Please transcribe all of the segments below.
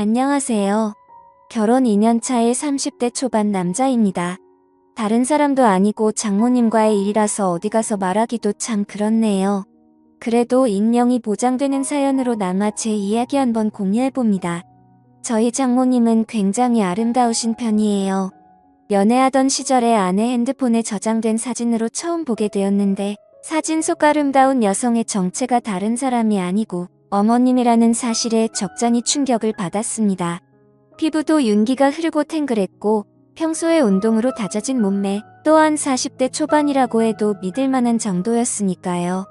안녕하세요. 결혼 2년 차의 30대 초반 남자입니다. 다른 사람도 아니고 장모님과의 일이라서 어디 가서 말하기도 참 그렇네요. 그래도 익명이 보장되는 사연으로 남아 제 이야기 한번 공유해봅니다. 저희 장모님은 굉장히 아름다우신 편이에요. 연애하던 시절에 아내 핸드폰에 저장된 사진으로 처음 보게 되었는데 사진 속 아름다운 여성의 정체가 다른 사람이 아니고 어머님이라는 사실에 적잖이 충격을 받았습니다. 피부도 윤기가 흐르고 탱글했고 평소에 운동으로 다져진 몸매, 또한 40대 초반이라고 해도 믿을 만한 정도였으니까요.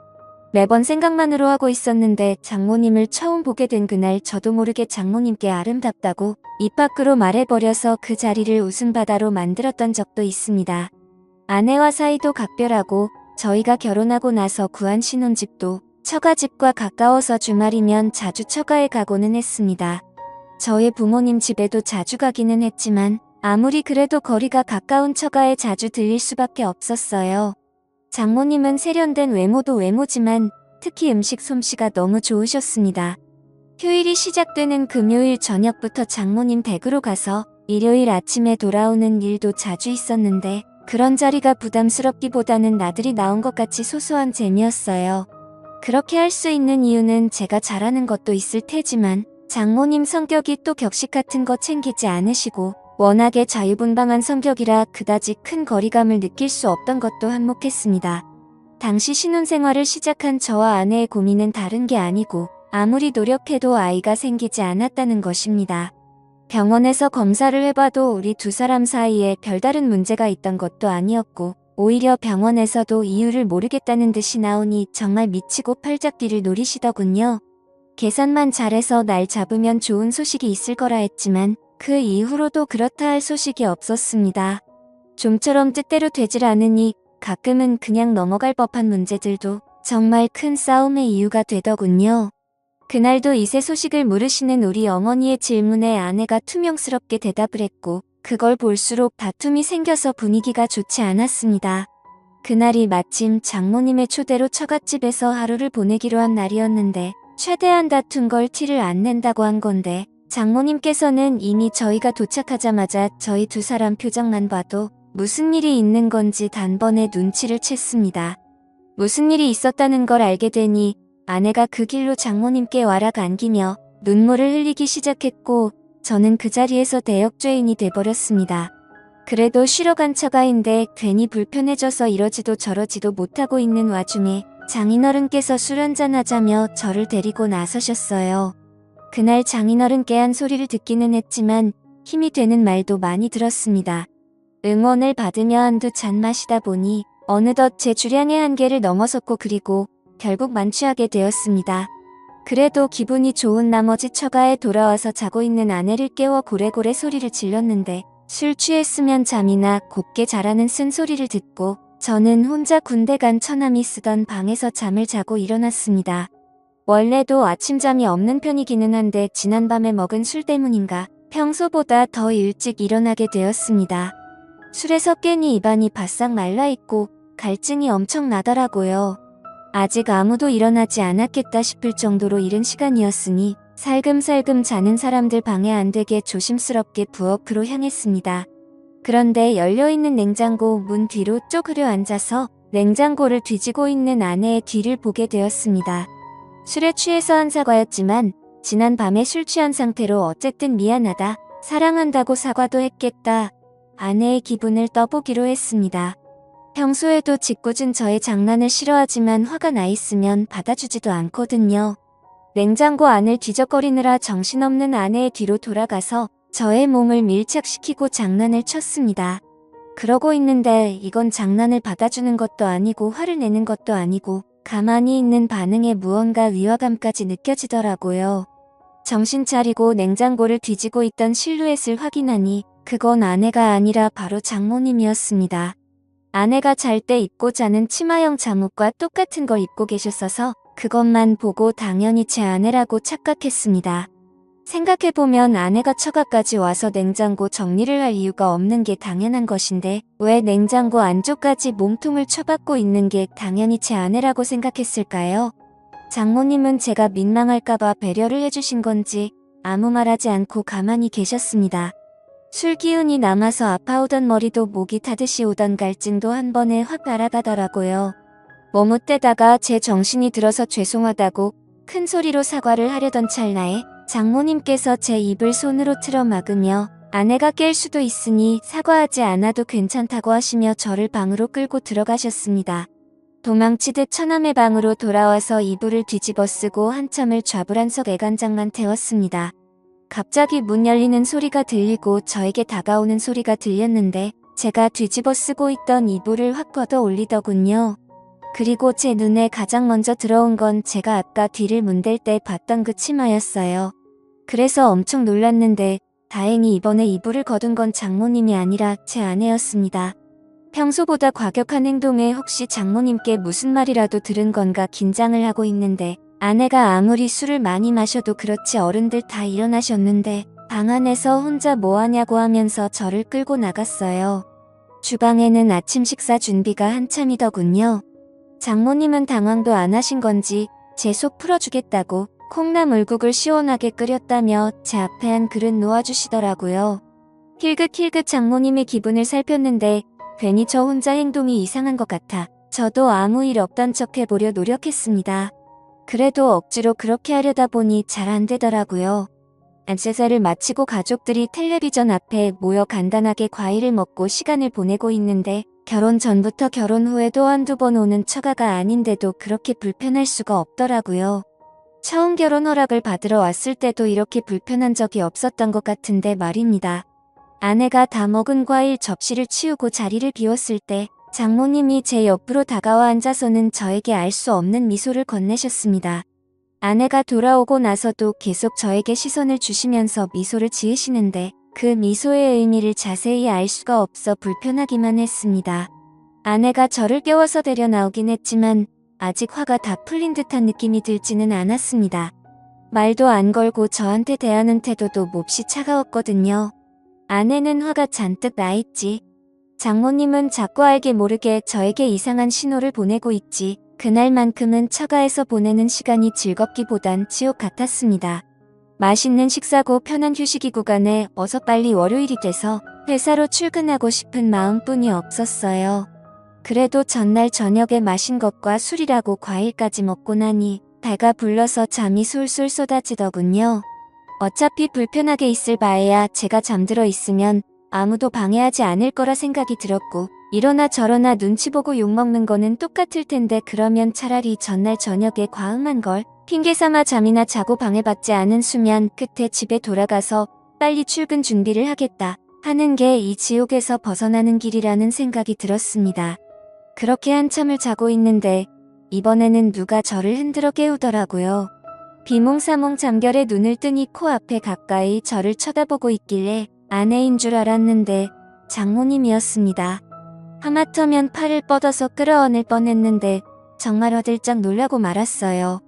매번 생각만으로 하고 있었는데 장모님을 처음 보게 된 그날 저도 모르게 장모님께 아름답다고 입 밖으로 말해버려서 그 자리를 웃음바다로 만들었던 적도 있습니다. 아내와 사이도 각별하고 저희가 결혼하고 나서 구한 신혼집도 처가집과 가까워서 주말이면 자주 처가에 가고는 했습니다. 저희 부모님 집에도 자주 가기는 했지만 아무리 그래도 거리가 가까운 처가에 자주 들릴 수밖에 없었어요. 장모님은 세련된 외모도 외모지만 특히 음식 솜씨가 너무 좋으셨습니다. 휴일이 시작되는 금요일 저녁부터 장모님 댁으로 가서 일요일 아침에 돌아오는 일도 자주 있었는데 그런 자리가 부담스럽기보다는 나들이 나온 것 같이 소소한 재미였어요. 그렇게 할 수 있는 이유는 제가 잘하는 것도 있을 테지만 장모님 성격이 또 격식 같은 거 챙기지 않으시고 워낙에 자유분방한 성격이라 그다지 큰 거리감을 느낄 수 없던 것도 한몫했습니다. 당시 신혼생활을 시작한 저와 아내의 고민은 다른 게 아니고 아무리 노력해도 아이가 생기지 않았다는 것입니다. 병원에서 검사를 해봐도 우리 두 사람 사이에 별다른 문제가 있던 것도 아니었고 오히려 병원에서도 이유를 모르겠다는 듯이 나오니 정말 미치고 팔짝뒤를 노리시더군요. 계산만 잘해서 날 잡으면 좋은 소식이 있을 거라 했지만 그 이후로도 그렇다 할 소식이 없었습니다. 좀처럼 뜻대로 되질 않으니 가끔은 그냥 넘어갈 법한 문제들도 정말 큰 싸움의 이유가 되더군요. 그날도 이세 소식을 물으시는 우리 어머니의 질문에 아내가 투명스럽게 대답을 했고 그걸 볼수록 다툼이 생겨서 분위기가 좋지 않았습니다. 그날이 마침 장모님의 초대로 처갓집에서 하루를 보내기로 한 날이었는데 최대한 다툰 걸 티를 안 낸다고 한 건데 장모님께서는 이미 저희가 도착하자마자 저희 두 사람 표정만 봐도 무슨 일이 있는 건지 단번에 눈치를 챘습니다. 무슨 일이 있었다는 걸 알게 되니 아내가 그 길로 장모님께 와락 안기며 눈물을 흘리기 시작했고 저는 그 자리에서 대역죄인이 돼버렸습니다. 그래도 쉬러 간 처가인데 괜히 불편해져서 이러지도 저러지도 못하고 있는 와중에 장인어른께서 술 한잔하자며 저를 데리고 나서셨어요. 그날 장인어른께 한 소리를 듣기는 했지만 힘이 되는 말도 많이 들었습니다. 응원을 받으며 한두 잔 마시다 보니 어느덧 제 주량의 한계를 넘어섰고 그리고 결국 만취하게 되었습니다. 그래도 기분이 좋은 나머지 처가에 돌아와서 자고 있는 아내를 깨워 고래고래 소리를 질렀는데 술 취했으면 잠이나 곱게 자라는 쓴소리를 듣고 저는 혼자 군대 간 처남이 쓰던 방에서 잠을 자고 일어났습니다. 원래도 아침잠이 없는 편이기는 한데 지난밤에 먹은 술 때문인가 평소보다 더 일찍 일어나게 되었습니다. 술에서 깨니 입안이 바싹 말라있고 갈증이 엄청 나더라고요. 아직 아무도 일어나지 않았겠다 싶을 정도로 이른 시간이었으니 살금살금 자는 사람들 방해 안 되게 조심스럽게 부엌으로 향했습니다. 그런데 열려있는 냉장고 문 뒤로 쪼그려 앉아서 냉장고를 뒤지고 있는 아내의 뒤를 보게 되었습니다. 술에 취해서 한 사과였지만 지난 밤에 술 취한 상태로 어쨌든 미안하다, 사랑한다고 사과도 했겠다. 아내의 기분을 떠보기로 했습니다. 평소에도 짓궂은 저의 장난을 싫어하지만 화가 나 있으면 받아주지도 않거든요. 냉장고 안을 뒤적거리느라 정신없는 아내의 뒤로 돌아가서 저의 몸을 밀착시키고 장난을 쳤습니다. 그러고 있는데 이건 장난을 받아주는 것도 아니고 화를 내는 것도 아니고 가만히 있는 반응에 무언가 위화감까지 느껴지더라고요. 정신 차리고 냉장고를 뒤지고 있던 실루엣을 확인하니 그건 아내가 아니라 바로 장모님이었습니다. 아내가 잘 때 입고 자는 치마형 잠옷과 똑같은 걸 입고 계셨어서 그것만 보고 당연히 제 아내라고 착각했습니다. 생각해보면 아내가 처가까지 와서 냉장고 정리를 할 이유가 없는 게 당연한 것인데 왜 냉장고 안쪽까지 몸통을 쳐박고 있는 게 당연히 제 아내라고 생각했을까요? 장모님은 제가 민망할까봐 배려를 해주신 건지 아무 말하지 않고 가만히 계셨습니다. 술 기운이 남아서 아파오던 머리도 목이 타듯이 오던 갈증도 한 번에 확 날아가더라고요. 머뭇대다가 제 정신이 들어서 죄송하다고 큰 소리로 사과를 하려던 찰나에 장모님께서 제 입을 손으로 틀어 막으며 아내가 깰 수도 있으니 사과하지 않아도 괜찮다고 하시며 저를 방으로 끌고 들어가셨습니다. 도망치듯 처남의 방으로 돌아와서 이불을 뒤집어 쓰고 한참을 좌불안석 애간장만 태웠습니다. 갑자기 문 열리는 소리가 들리고 저에게 다가오는 소리가 들렸는데 제가 뒤집어 쓰고 있던 이불을 확 걷어 올리더군요. 그리고 제 눈에 가장 먼저 들어온 건 제가 아까 뒤를 문댈 때 봤던 그 치마였어요. 그래서 엄청 놀랐는데 다행히 이번에 이불을 거둔 건 장모님이 아니라 제 아내였습니다. 평소보다 과격한 행동에 혹시 장모님께 무슨 말이라도 들은 건가 긴장을 하고 있는데 아내가 아무리 술을 많이 마셔도 그렇지 어른들 다 일어나셨는데 방 안에서 혼자 뭐하냐고 하면서 저를 끌고 나갔어요. 주방에는 아침 식사 준비가 한참이더군요. 장모님은 당황도 안 하신 건지 제 속 풀어주겠다고 콩나물국을 시원하게 끓였다며 제 앞에 한 그릇 놓아주시더라고요. 힐긋힐긋 장모님의 기분을 살폈는데 괜히 저 혼자 행동이 이상한 것 같아 저도 아무 일 없던 척 해보려 노력했습니다. 그래도 억지로 그렇게 하려다 보니 잘 안 되더라고요. 제사를 마치고 가족들이 텔레비전 앞에 모여 간단하게 과일을 먹고 시간을 보내고 있는데 결혼 전부터 결혼 후에도 한두 번 오는 처가가 아닌데도 그렇게 불편할 수가 없더라고요. 처음 결혼 허락을 받으러 왔을 때도 이렇게 불편한 적이 없었던 것 같은데 말입니다. 아내가 다 먹은 과일 접시를 치우고 자리를 비웠을 때 장모님이 제 옆으로 다가와 앉아서는 저에게 알 수 없는 미소를 건네셨습니다. 아내가 돌아오고 나서도 계속 저에게 시선을 주시면서 미소를 지으시는데 그 미소의 의미를 자세히 알 수가 없어 불편하기만 했습니다. 아내가 저를 깨워서 데려 나오긴 했지만 아직 화가 다 풀린 듯한 느낌이 들지는 않았습니다. 말도 안 걸고 저한테 대하는 태도도 몹시 차가웠거든요. 아내는 화가 잔뜩 나있지. 장모님은 자꾸 알게 모르게 저에게 이상한 신호를 보내고 있지. 그날만큼은 처가에서 보내는 시간이 즐겁기보단 지옥 같았습니다. 맛있는 식사고 편한 휴식이고 간에 어서 빨리 월요일이 돼서 회사로 출근하고 싶은 마음뿐이 없었어요. 그래도 전날 저녁에 마신 것과 술이라고 과일까지 먹고 나니 배가 불러서 잠이 술술 쏟아지더군요. 어차피 불편하게 있을 바에야 제가 잠들어 있으면 아무도 방해하지 않을 거라 생각이 들었고 이러나 저러나 눈치 보고 욕먹는 거는 똑같을 텐데 그러면 차라리 전날 저녁에 과음한 걸 핑계삼아 잠이나 자고 방해받지 않은 수면 끝에 집에 돌아가서 빨리 출근 준비를 하겠다 하는 게 이 지옥에서 벗어나는 길이라는 생각이 들었습니다. 그렇게 한참을 자고 있는데 이번에는 누가 저를 흔들어 깨우더라고요. 비몽사몽 잠결에 눈을 뜨니 코앞에 가까이 저를 쳐다보고 있길래 아내인 줄 알았는데 장모님이었습니다. 하마터면 팔을 뻗어서 끌어안을 뻔했는데 정말 화들짝 놀라고 말았어요.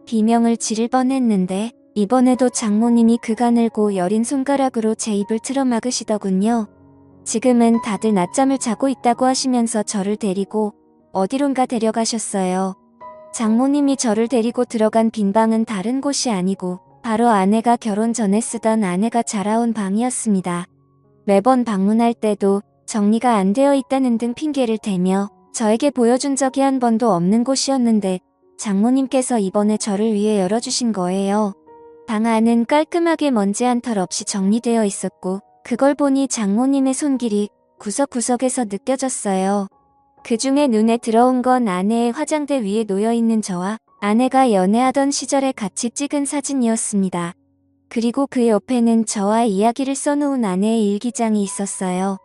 비명을 지를 뻔했는데 이번에도 장모님이 그 가늘고 여린 손가락으로 제 입을 틀어 막으시더군요. 지금은 다들 낮잠을 자고 있다고 하시면서 저를 데리고 어디론가 데려가셨어요. 장모님이 저를 데리고 들어간 빈 방은 다른 곳이 아니고 바로 아내가 결혼 전에 쓰던 아내가 자라온 방이었습니다. 매번 방문할 때도 정리가 안 되어 있다는 등 핑계를 대며 저에게 보여준 적이 한 번도 없는 곳이었는데 장모님께서 이번에 저를 위해 열어주신 거예요. 방 안은 깔끔하게 먼지 한 털 없이 정리되어 있었고 그걸 보니 장모님의 손길이 구석구석에서 느껴졌어요. 그중에 눈에 들어온 건 아내의 화장대 위에 놓여있는 저와 아내가 연애하던 시절에 같이 찍은 사진이었습니다. 그리고 그 옆에는 저와 이야기를 써놓은 아내의 일기장이 있었어요.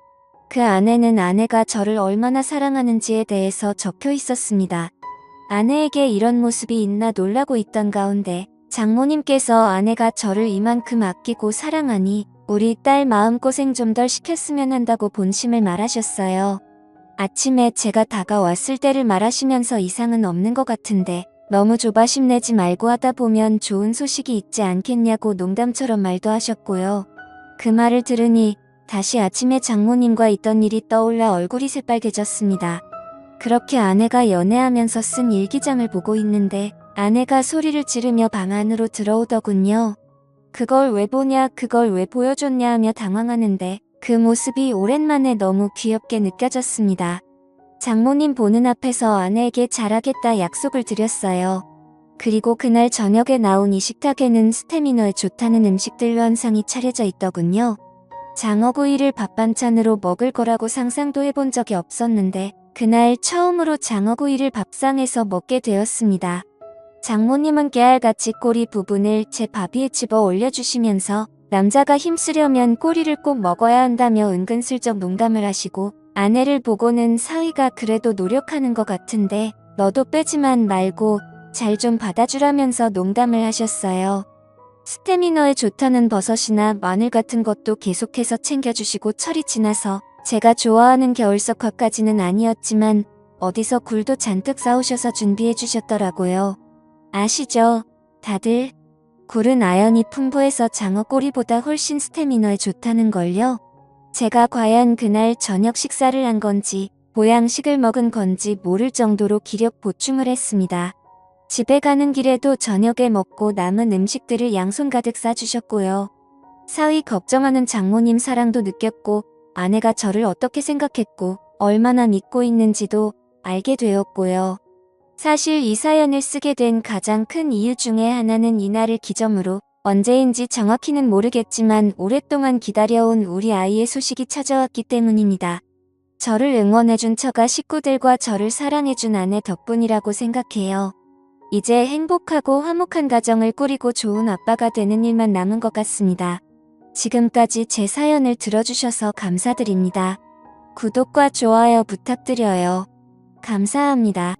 그 안에는 아내가 저를 얼마나 사랑하는지에 대해서 적혀 있었습니다. 아내에게 이런 모습이 있나 놀라고 있던 가운데 장모님께서 아내가 저를 이만큼 아끼고 사랑하니 우리 딸 마음고생 좀 덜 시켰으면 한다고 본심을 말하셨어요. 아침에 제가 다가왔을 때를 말하시면서 이상은 없는 것 같은데 너무 조바심 내지 말고 하다 보면 좋은 소식이 있지 않겠냐고 농담처럼 말도 하셨고요. 그 말을 들으니 다시 아침에 장모님과 있던 일이 떠올라 얼굴이 새빨개졌습니다. 그렇게 아내가 연애하면서 쓴 일기장을 보고 있는데 아내가 소리를 지르며 방 안으로 들어오더군요. 그걸 왜 보냐, 그걸 왜 보여줬냐 하며 당황하는데 그 모습이 오랜만에 너무 귀엽게 느껴졌습니다. 장모님 보는 앞에서 아내에게 잘하겠다 약속을 드렸어요. 그리고 그날 저녁에 나온 이 식탁에는 스태미너에 좋다는 음식들로 한 상이 차려져 있더군요. 장어구이를 밥반찬으로 먹을 거라고 상상도 해본 적이 없었는데 그날 처음으로 장어구이를 밥상에서 먹게 되었습니다. 장모님은 깨알같이 꼬리 부분을 제 밥 위에 집어 올려주시면서 남자가 힘쓰려면 꼬리를 꼭 먹어야 한다며 은근슬쩍 농담을 하시고 아내를 보고는 사위가 그래도 노력하는 것 같은데 너도 빼지만 말고 잘 좀 받아주라면서 농담을 하셨어요. 스태미너에 좋다는 버섯이나 마늘 같은 것도 계속해서 챙겨주시고 철이 지나서 제가 좋아하는 겨울석화까지는 아니었지만 어디서 굴도 잔뜩 싸오셔서 준비해 주셨더라고요. 아시죠? 다들 굴은 아연이 풍부해서 장어 꼬리보다 훨씬 스태미너에 좋다는 걸요. 제가 과연 그날 저녁 식사를 한 건지 보양식을 먹은 건지 모를 정도로 기력 보충을 했습니다. 집에 가는 길에도 저녁에 먹고 남은 음식들을 양손 가득 싸주셨고요. 사위 걱정하는 장모님 사랑도 느꼈고 아내가 저를 어떻게 생각했고 얼마나 믿고 있는지도 알게 되었고요. 사실 이 사연을 쓰게 된 가장 큰 이유 중에 하나는 이날을 기점으로 언제인지 정확히는 모르겠지만 오랫동안 기다려온 우리 아이의 소식이 찾아왔기 때문입니다. 저를 응원해준 처가 식구들과 저를 사랑해준 아내 덕분이라고 생각해요. 이제 행복하고 화목한 가정을 꾸리고 좋은 아빠가 되는 일만 남은 것 같습니다. 지금까지 제 사연을 들어주셔서 감사드립니다. 구독과 좋아요 부탁드려요. 감사합니다.